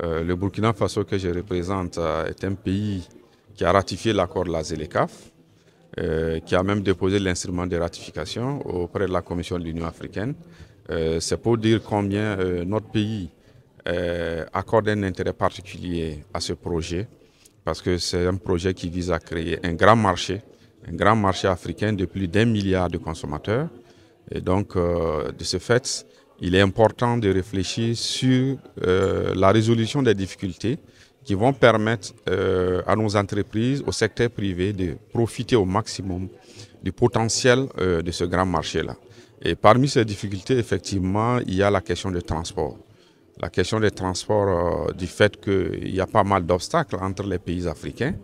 Le Burkina Faso que je représente est un pays qui a ratifié l'accord de la ZLECAf, qui a même déposé l'instrument de ratification auprès de la Commission de l'Union africaine. C'est pour dire combien notre pays accorde un intérêt particulier à ce projet, parce que c'est un projet qui vise à créer un grand marché africain de plus d'1 milliard de consommateurs. Et donc, de ce fait, il est important de réfléchir sur la résolution des difficultés qui vont permettre à nos entreprises, au secteur privé, de profiter au maximum du potentiel de ce grand marché-là. Et parmi ces difficultés, effectivement, il y a la question du transport. La question des transports, du fait qu'il y a pas mal d'obstacles entre les pays africains,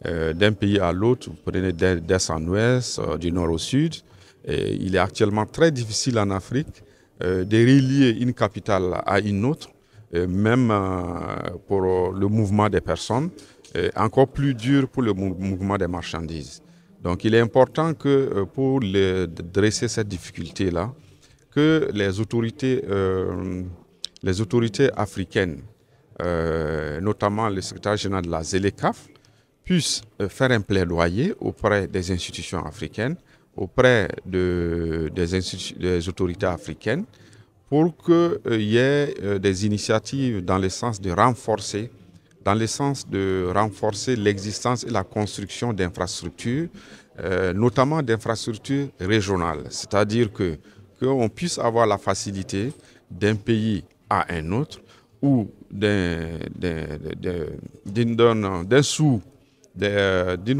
d'un pays à l'autre, vous prenez d'est en ouest, du nord au sud. Et il est actuellement très difficile en Afrique de relier une capitale à une autre, même pour le mouvement des personnes, encore plus dur pour le mouvement des marchandises. Donc il est important que pour dresser cette difficulté-là, que les autorités africaines, notamment le secrétaire général de la ZLECAf, puissent faire un plaidoyer auprès des institutions africaines, auprès des autorités africaines, pour qu'il y ait des initiatives dans le sens de renforcer l'existence et la construction d'infrastructures, notamment d'infrastructures régionales. C'est-à-dire qu'on puisse avoir la facilité d'un pays à un autre ou d'une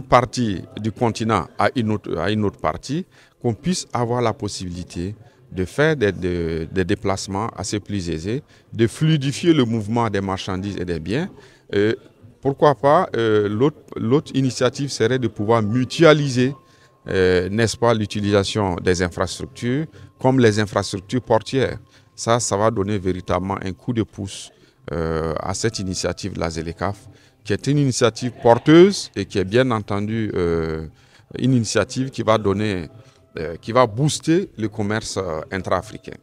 partie du continent à une autre partie, qu'on puisse avoir la possibilité de faire des déplacements assez plus aisés, de fluidifier le mouvement des marchandises et des biens. Pourquoi pas, l'autre initiative serait de pouvoir mutualiser, n'est-ce pas, l'utilisation des infrastructures, comme les infrastructures portières. Ça va donner véritablement un coup de pouce à cette initiative de la ZLECAf, qui est une initiative porteuse et qui est bien entendu une initiative qui va booster le commerce intra-africain.